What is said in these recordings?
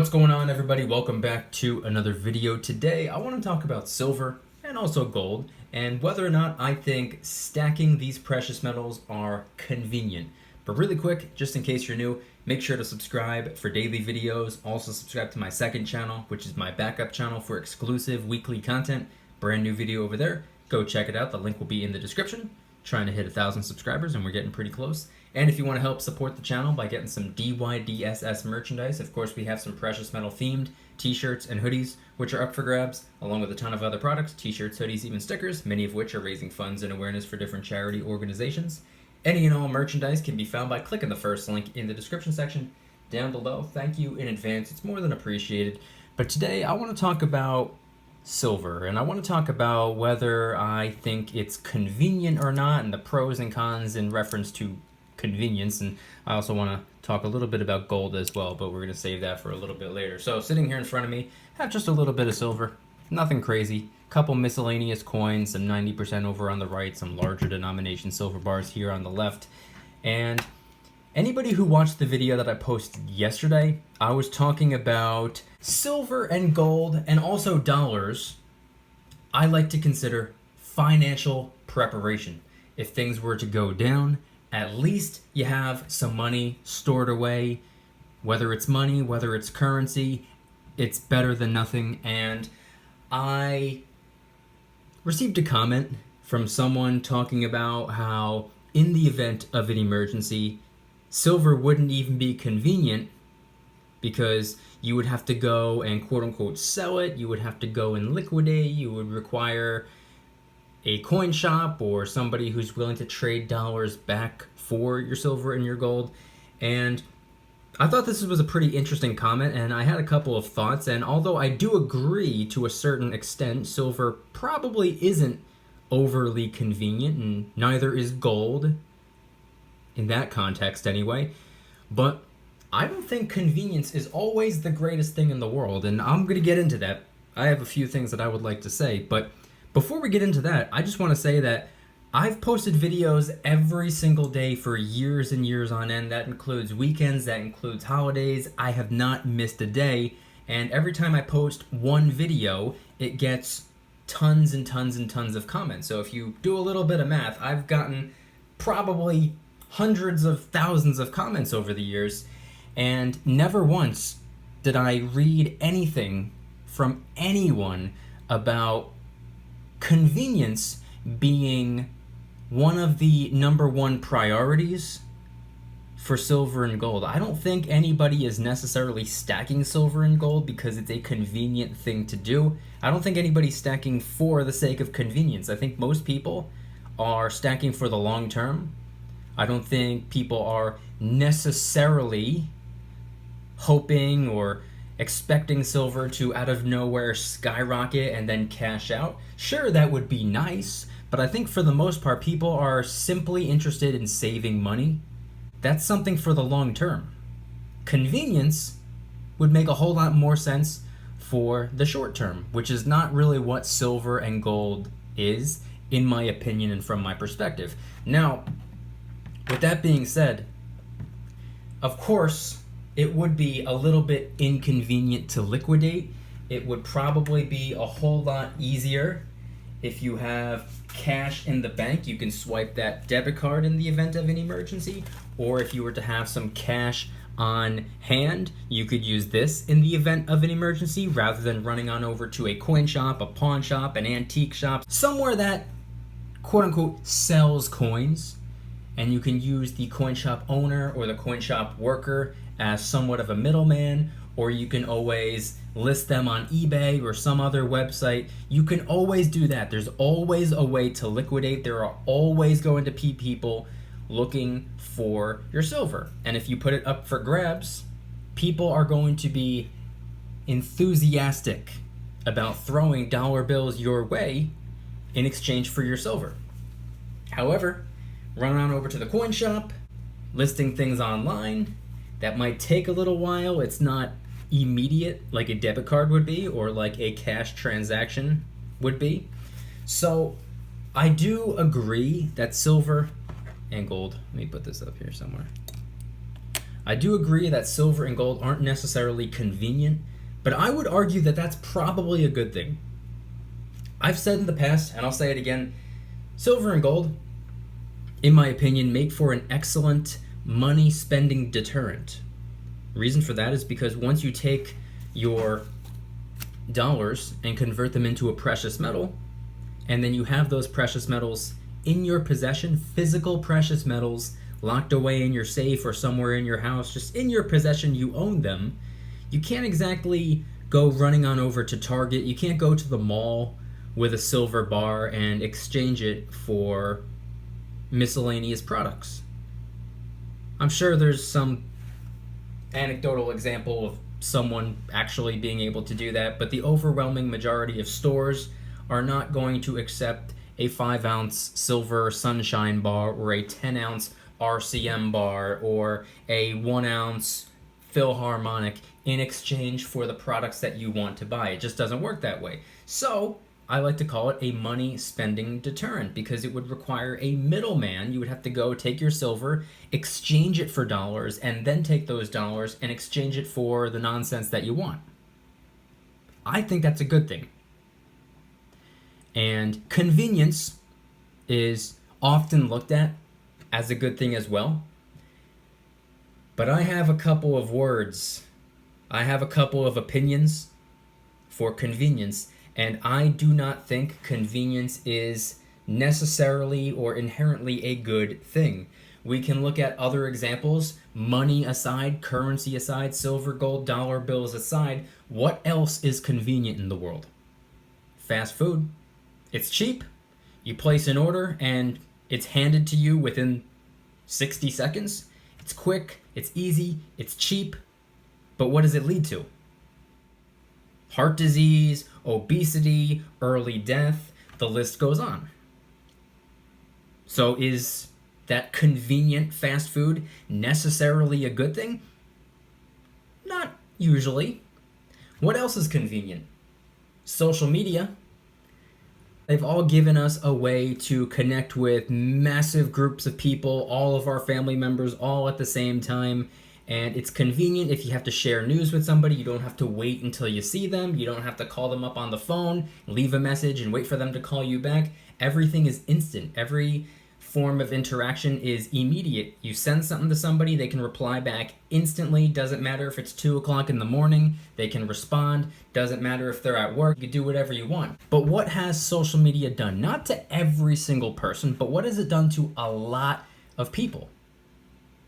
What's going on, everybody? Welcome back to another video. Today I want to talk about silver and also gold and whether or not I think stacking these precious metals are convenient. But really quick, just in case you're new, make sure to subscribe for daily videos. Also subscribe to my second channel, which is my backup channel for exclusive weekly content. Brand new video over there. Go check it out. The link will be in the description. Trying to hit 1,000 subscribers and we're getting pretty close. And if you want to help support the channel by getting some DYDSS merchandise, of course we have some precious metal themed t-shirts and hoodies which are up for grabs, along with a ton of other products, t-shirts, hoodies, even stickers, many of which are raising funds and awareness for different charity organizations. Any and all merchandise can be found by clicking the first link in the description section down below. Thank you in advance, it's more than appreciated. But today I want to talk about silver, and I want to talk about whether I think it's convenient or not, and the pros and cons in reference to convenience. And I also want to talk a little bit about gold as well, but we're going to save that for a little bit later. So sitting here in front of me, I have just a little bit of silver, nothing crazy, couple miscellaneous coins, some 90% over on the right, some larger denomination silver bars here on the left. And anybody who watched the video that I posted yesterday, I was talking about silver and gold and also dollars. I like to consider financial preparation. If things were to go down, at least you have some money stored away. Whether it's money, whether it's currency, it's better than nothing. And I received a comment from someone talking about how in the event of an emergency, silver wouldn't even be convenient because you would have to go and quote-unquote sell it, you would have to go and liquidate, you would require a coin shop or somebody who's willing to trade dollars back for your silver and your gold. And I thought this was a pretty interesting comment, and I had a couple of thoughts. And although I do agree to a certain extent, silver probably isn't overly convenient, and neither is gold in that context anyway. But I don't think convenience is always the greatest thing in the world, and I'm going to get into that. I have a few things that I would like to say, but before we get into that, I just want to say that I've posted videos every single day for years and years on end. That includes weekends, that includes holidays. I have not missed a day, and every time I post one video, it gets tons and tons and tons of comments. So if you do a little bit of math, I've gotten probably hundreds of thousands of comments over the years, and never once did I read anything from anyone about convenience being one of the number one priorities for silver and gold. I don't think anybody is necessarily stacking silver and gold because it's a convenient thing to do. I don't think anybody's stacking for the sake of convenience. I think most people are stacking for the long term. I don't think people are necessarily hoping or expecting silver to out of nowhere skyrocket and then cash out. Sure, that would be nice, but I think for the most part people are simply interested in saving money. That's something for the long term. Convenience would make a whole lot more sense for the short term, which is not really what silver and gold is, in my opinion and from my perspective. Now, with that being said, of course, it would be a little bit inconvenient to liquidate. It would probably be a whole lot easier if you have cash in the bank. You can swipe that debit card in the event of an emergency, or if you were to have some cash on hand, you could use this in the event of an emergency rather than running on over to a coin shop, a pawn shop, an antique shop, somewhere that quote-unquote sells coins, and you can use the coin shop owner or the coin shop worker as somewhat of a middleman, or you can always list them on eBay or some other website. You can always do that. There's always a way to liquidate. There are always going to be people looking for your silver. And if you put it up for grabs, people are going to be enthusiastic about throwing dollar bills your way in exchange for your silver. However, run on over to the coin shop, listing things online, that might take a little while. It's not immediate like a debit card would be or like a cash transaction would be. So I do agree that silver and gold, let me put this up here somewhere. I do agree that silver and gold aren't necessarily convenient, but I would argue that that's probably a good thing. I've said in the past, and I'll say it again, silver and gold, in my opinion, make for an excellent money spending deterrent. The reason for that is because once you take your dollars and convert them into a precious metal, and then you have those precious metals in your possession, physical precious metals locked away in your safe or somewhere in your house, just in your possession, you own them. You can't exactly go running on over to Target. You can't go to the mall with a silver bar and exchange it for miscellaneous products. I'm sure there's some anecdotal example of someone actually being able to do that, but the overwhelming majority of stores are not going to accept a 5-ounce silver sunshine bar or a 10-ounce RCM bar or a 1-ounce Philharmonic in exchange for the products that you want to buy. It just doesn't work that way. So I like to call it a money spending deterrent because it would require a middleman. You would have to go take your silver, exchange it for dollars, and then take those dollars and exchange it for the nonsense that you want. I think that's a good thing. And convenience is often looked at as a good thing as well. But I have a couple of words. I have a couple of opinions for convenience, and I do not think convenience is necessarily or inherently a good thing. We can look at other examples, money aside, currency aside, silver, gold, dollar bills aside. What else is convenient in the world? Fast food. It's cheap. You place an order and it's handed to you within 60 seconds. It's quick, it's easy, it's cheap. But what does it lead to? Heart disease, obesity, early death, the list goes on. So is that convenient fast food necessarily a good thing? Not usually. What else is convenient? Social media. They've all given us a way to connect with massive groups of people, all of our family members, all at the same time. And it's convenient if you have to share news with somebody. You don't have to wait until you see them. You don't have to call them up on the phone, leave a message, and wait for them to call you back. Everything is instant. Every form of interaction is immediate. You send something to somebody, they can reply back instantly. Doesn't matter if it's 2 o'clock in the morning, they can respond. Doesn't matter if they're at work, you can do whatever you want. But what has social media done? Not to every single person, but what has it done to a lot of people?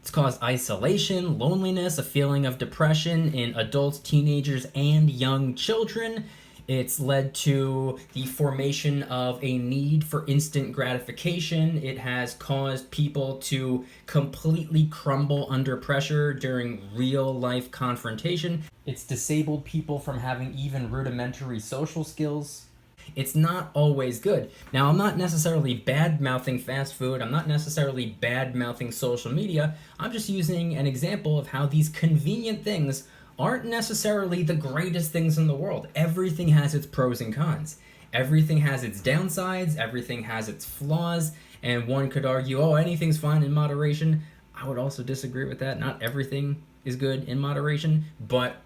It's caused isolation, loneliness, a feeling of depression in adults, teenagers, and young children. It's led to the formation of a need for instant gratification. It has caused people to completely crumble under pressure during real-life confrontation. It's disabled people from having even rudimentary social skills. It's not always good. Now, I'm not necessarily bad-mouthing fast food. I'm not necessarily bad-mouthing social media. I'm just using an example of how these convenient things aren't necessarily the greatest things in the world. Everything has its pros and cons. Everything has its downsides. Everything has its flaws. And one could argue, oh, anything's fine in moderation. I would also disagree with that. Not everything is good in moderation. But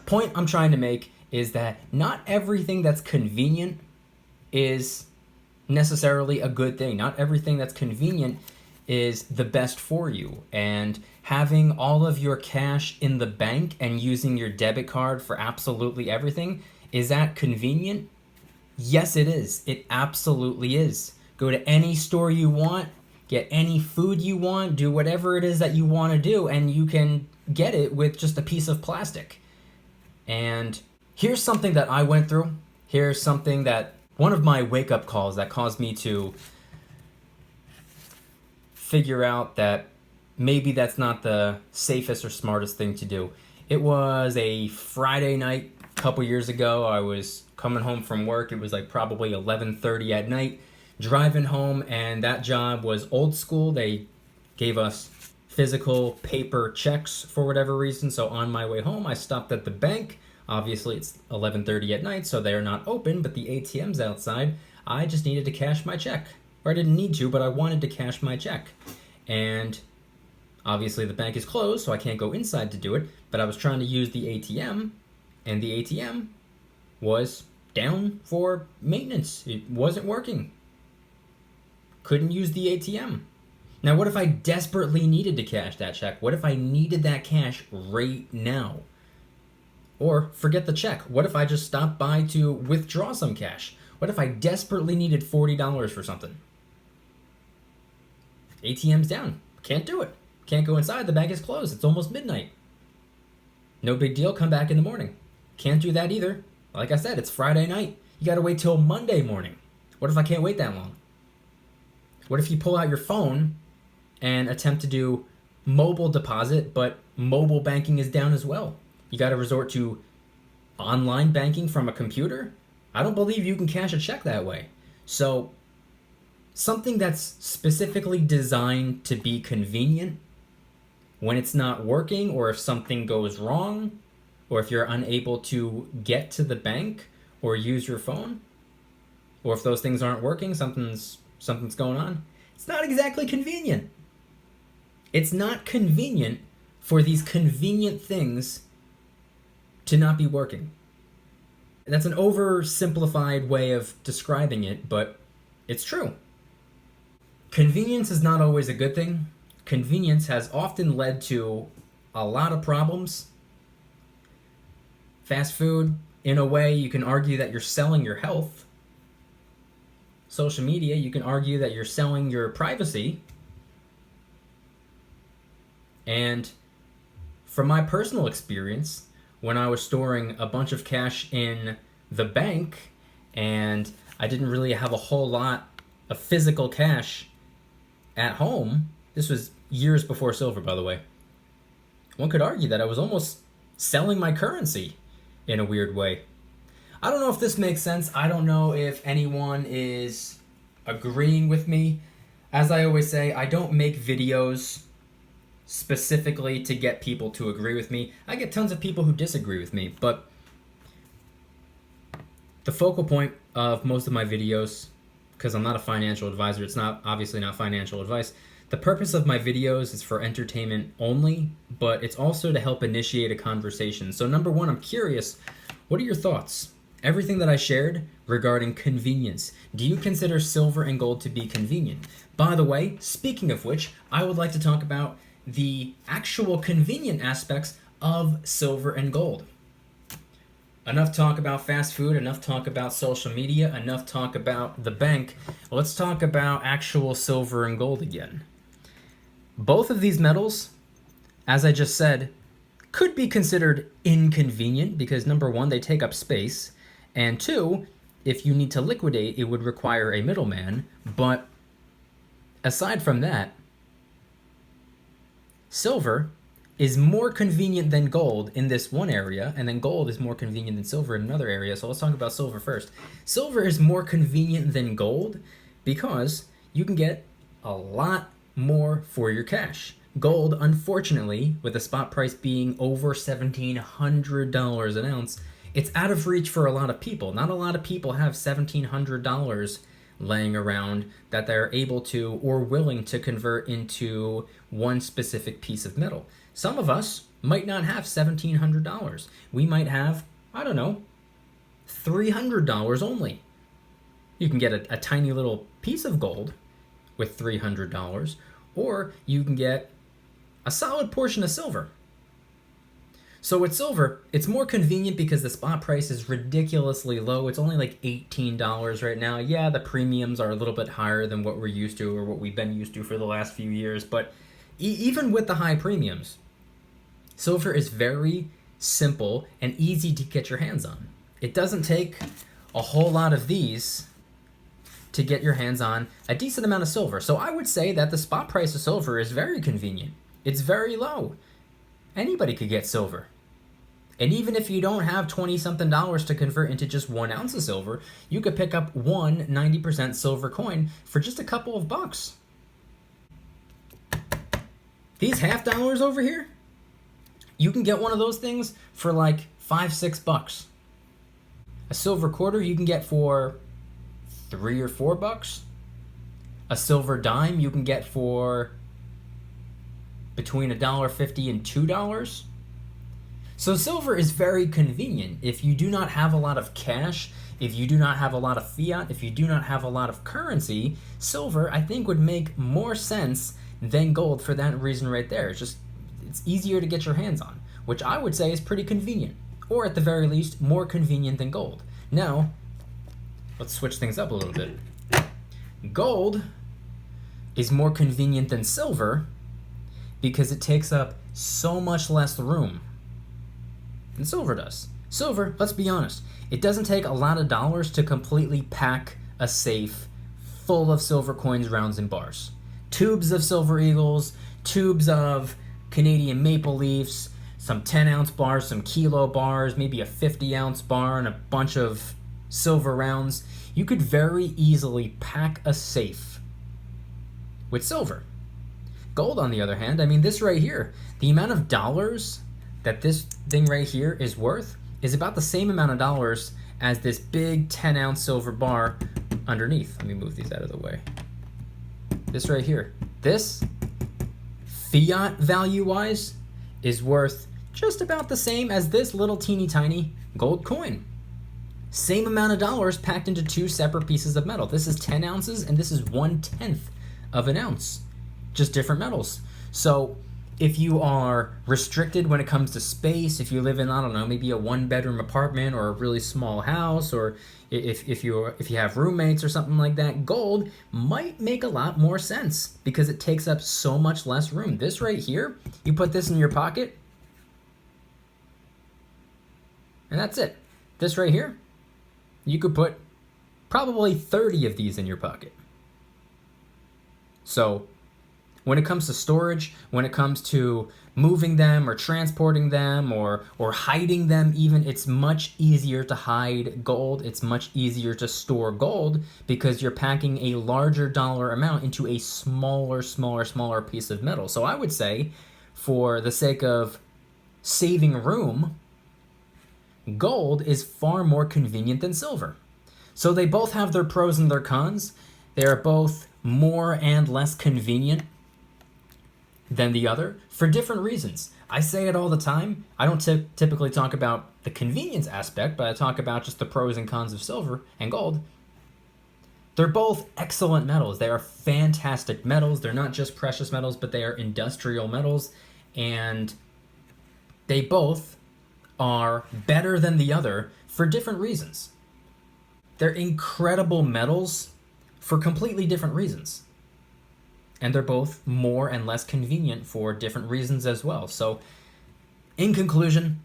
point I'm trying to make is that not everything that's convenient is necessarily a good thing. Not everything that's convenient is the best for you. And having all of your cash in the bank and using your debit card for absolutely everything, is that convenient? Yes, it is. It absolutely is. Go to any store you want, get any food you want, do whatever it is that you want to do, and you can get it with just a piece of plastic. And here's something that I went through. Here's something that one of my wake-up calls that caused me to figure out that maybe that's not the safest or smartest thing to do. It was a Friday night a couple years ago. I was coming home from work. It was like probably 11:30 at night, driving home, and that job was old school. They gave us physical paper checks for whatever reason. So on my way home, I stopped at the bank. Obviously, it's 11:30 at night, so they're not open, but the ATM's outside. I just needed to cash my check. Or I didn't need to, but I wanted to cash my check. And Obviously, the bank is closed, so I can't go inside to do it, but I was trying to use the ATM, and the ATM was down for maintenance. It wasn't working. Couldn't use the ATM. Now, what if I desperately needed to cash that check? What if I needed that cash right now? Or forget the check. What if I just stopped by to withdraw some cash? What if I desperately needed $40 for something? ATM's down. Can't do it. Can't go inside. The bank is closed. It's almost midnight. No big deal. Come back in the morning. Can't do that either. Like I said, it's Friday night. You gotta wait till Monday morning. What if I can't wait that long? What if you pull out your phone and attempt to do mobile deposit, but mobile banking is down as well? You gotta resort to online banking from a computer? I don't believe you can cash a check that way. So, something that's specifically designed to be convenient, when it's not working, or if something goes wrong, or if you're unable to get to the bank or use your phone, or if those things aren't working, something's going on, it's not exactly convenient. It's not convenient for these convenient things to not be working. That's an oversimplified way of describing it, but it's true. Convenience is not always a good thing. Convenience has often led to a lot of problems. Fast food, in a way, you can argue that you're selling your health. Social media, you can argue that you're selling your privacy. And from my personal experience, when I was storing a bunch of cash in the bank and I didn't really have a whole lot of physical cash at home, this was years before silver, by the way, one could argue that I was almost selling my currency in a weird way. I don't know if this makes sense. I don't know if anyone is agreeing with me. As I always say, I don't make videos specifically to get people to agree with me. I get tons of people who disagree with me, but the focal point of most of my videos, because I'm not a financial advisor, it's not obviously not financial advice. The purpose of my videos is for entertainment only, but it's also to help initiate a conversation. So number one, I'm curious, what are your thoughts? Everything that I shared regarding convenience. Do you consider silver and gold to be convenient? By the way, speaking of which, I would like to talk about the actual convenient aspects of silver and gold. Enough talk about fast food, enough talk about social media, enough talk about the bank. Let's talk about actual silver and gold again. Both of these metals, as I just said, could be considered inconvenient because number one, they take up space, and two, if you need to liquidate, it would require a middleman. But aside from that, silver is more convenient than gold in this one area, and then gold is more convenient than silver in another area. So let's talk about silver first. Silver is more convenient than gold because you can get a lot more for your cash. Gold, unfortunately, with the spot price being over $1,700 an ounce, it's out of reach for a lot of people. Not a lot of people have $1,700 laying around that they're able to or willing to convert into one specific piece of metal. Some of us might not have $1,700. We might have, I don't know, $300 only. You can get a tiny little piece of gold with $300, or you can get a solid portion of silver. So with silver, it's more convenient because the spot price is ridiculously low. It's only like $18 right now. Yeah, the premiums are a little bit higher than what we're used to or what we've been used to for the last few years, but even with the high premiums, silver is very simple and easy to get your hands on. It doesn't take a whole lot of these to get your hands on a decent amount of silver. So I would say that the spot price of silver is very convenient. It's very low. Anybody could get silver. And even if you don't have 20-something dollars to convert into just 1 ounce of silver, you could pick up one 90% silver coin for just a couple of bucks. These half dollars over here, you can get one of those things for like $5-6. A silver quarter you can get for $3 or $4. 4 bucks. A silver dime you can get for, $3 or $4. 4 bucks. between $1.50 and $2. So silver is very convenient. If you do not have a lot of cash, if you do not have a lot of fiat, if you do not have a lot of currency, silver I think would make more sense than gold for that reason right there. It's easier to get your hands on, which I would say is pretty convenient, or at the very least more convenient than gold. Now, let's switch things up a little bit. Gold is more convenient than silver because it takes up so much less room than silver does. Silver, let's be honest, it doesn't take a lot of dollars to completely pack a safe full of silver coins, rounds, and bars. Tubes of silver eagles, tubes of Canadian maple leafs, some 10-ounce bars, some kilo bars, maybe a 50-ounce bar, and a bunch of silver rounds. You could very easily pack a safe with silver. Gold, on the other hand, I mean, this right here, the amount of dollars that this thing right here is worth is about the same amount of dollars as this big 10-ounce silver bar underneath. Let me move these out of the way. This right here, this, fiat value-wise, is worth just about the same as this little teeny tiny gold coin. Same amount of dollars packed into two separate pieces of metal. This is 10 ounces and this is 1/10 of an ounce. Just different metals. So if you are restricted when it comes to space, if you live in, I don't know, maybe a 1-bedroom apartment or a really small house, or if you have roommates or something like that, gold might make a lot more sense because it takes up so much less room. This right here, you put this in your pocket, and that's it. This right here, you could put probably 30 of these in your pocket. So when it comes to storage, when it comes to moving them or transporting them or hiding them even, it's much easier to hide gold. It's much easier to store gold because you're packing a larger dollar amount into a smaller piece of metal. So I would say, for the sake of saving room, gold is far more convenient than silver. So they both have their pros and their cons. They are both more and less convenient than the other for different reasons. I say it all the time. I don't typically talk about the convenience aspect, but I talk about just the pros and cons of silver and gold. They're both excellent metals. They are fantastic metals. They're not just precious metals, but they are industrial metals, and they both are better than the other for different reasons. They're incredible metals for completely different reasons. And they're both more and less convenient for different reasons as well. So, in conclusion,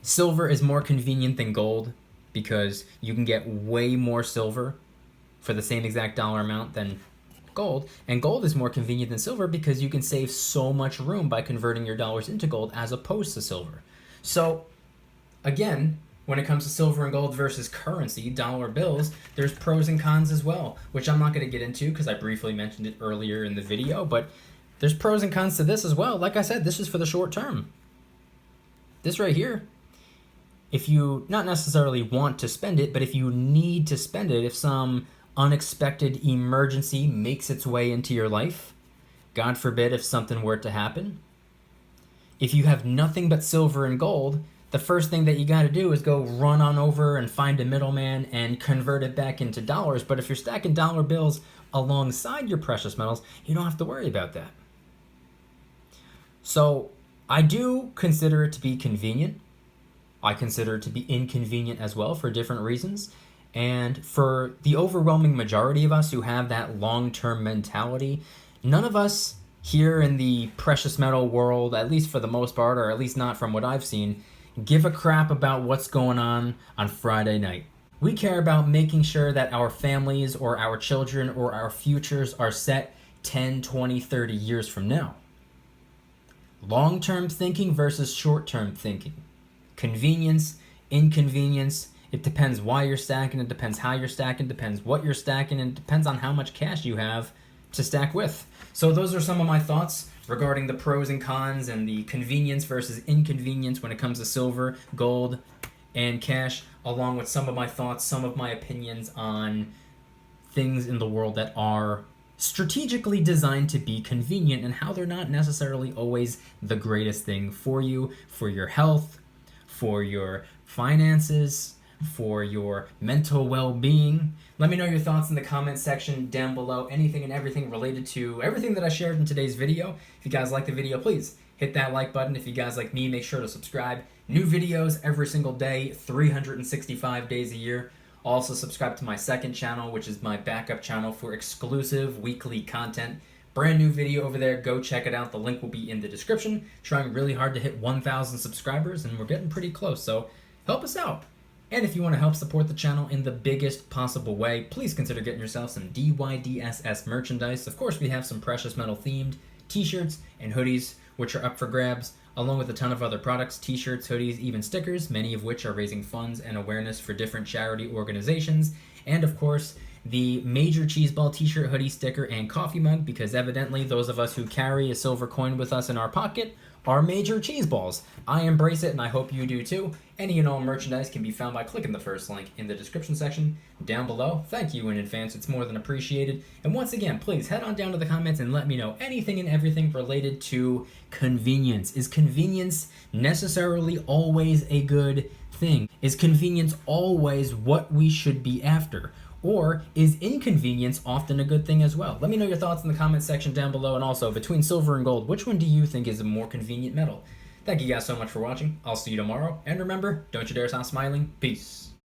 silver is more convenient than gold because you can get way more silver for the same exact dollar amount than gold. And gold is more convenient than silver because you can save so much room by converting your dollars into gold as opposed to silver. So, again, when it comes to silver and gold versus currency, dollar bills, there's pros and cons as well, which I'm not going to get into because I briefly mentioned it earlier in the video, but there's pros and cons to this as well. Like I said, this is for the short term. This right here, if you not necessarily want to spend it, but if you need to spend it, if some unexpected emergency makes its way into your life, God forbid if something were to happen, if you have nothing but silver and gold, the first thing that you got to do is go run on over and find a middleman and convert it back into dollars. But if you're stacking dollar bills alongside your precious metals, you don't have to worry about that. So I do consider it to be convenient. I consider it to be inconvenient as well for different reasons. And for the overwhelming majority of us who have that long-term mentality, none of us here in the precious metal world, at least for the most part, or at least not from what I've seen, give a crap about what's going on Friday night. We care about making sure that our families or our children or our futures are set 10, 20, 30 years from now. Long-term thinking versus short-term thinking. Convenience, inconvenience. It depends why you're stacking, it depends how you're stacking, it depends what you're stacking, and it depends on how much cash you have to stack with. So those are some of my thoughts regarding the pros and cons and the convenience versus inconvenience when it comes to silver, gold, and cash, along with some of my thoughts, some of my opinions on things in the world that are strategically designed to be convenient and how they're not necessarily always the greatest thing for you, for your health, for your finances, for your mental well-being. Let me know your thoughts in the comments section down below. Anything and everything related to everything that I shared in today's video. If you guys like the video, please hit that like button. If you guys like me, make sure to subscribe. New videos every single day, 365 days a year. Also subscribe to my second channel, which is my backup channel for exclusive weekly content. Brand new video over there. Go check it out. The link will be in the description. Trying really hard to hit 1,000 subscribers, and we're getting pretty close, so help us out. And if you want to help support the channel in the biggest possible way, please consider getting yourself some DYDSS merchandise. Of course, we have some precious metal themed t-shirts and hoodies, which are up for grabs, along with a ton of other products, t-shirts, hoodies, even stickers, many of which are raising funds and awareness for different charity organizations. And of course, the major cheeseball t-shirt, hoodie, sticker, and coffee mug, because evidently those of us who carry a silver coin with us in our pocket are major cheeseballs. I embrace it, and I hope you do too. Any and all merchandise can be found by clicking the first link in the description section down below. Thank you in advance, it's more than appreciated. And once again, please head on down to the comments and let me know anything and everything related to convenience. Is convenience necessarily always a good thing? Is convenience always what we should be after? Or is inconvenience often a good thing as well? Let me know your thoughts in the comments section down below. And also, between silver and gold, which one do you think is a more convenient metal? Thank you guys so much for watching. I'll see you tomorrow. And remember, don't you dare stop smiling. Peace.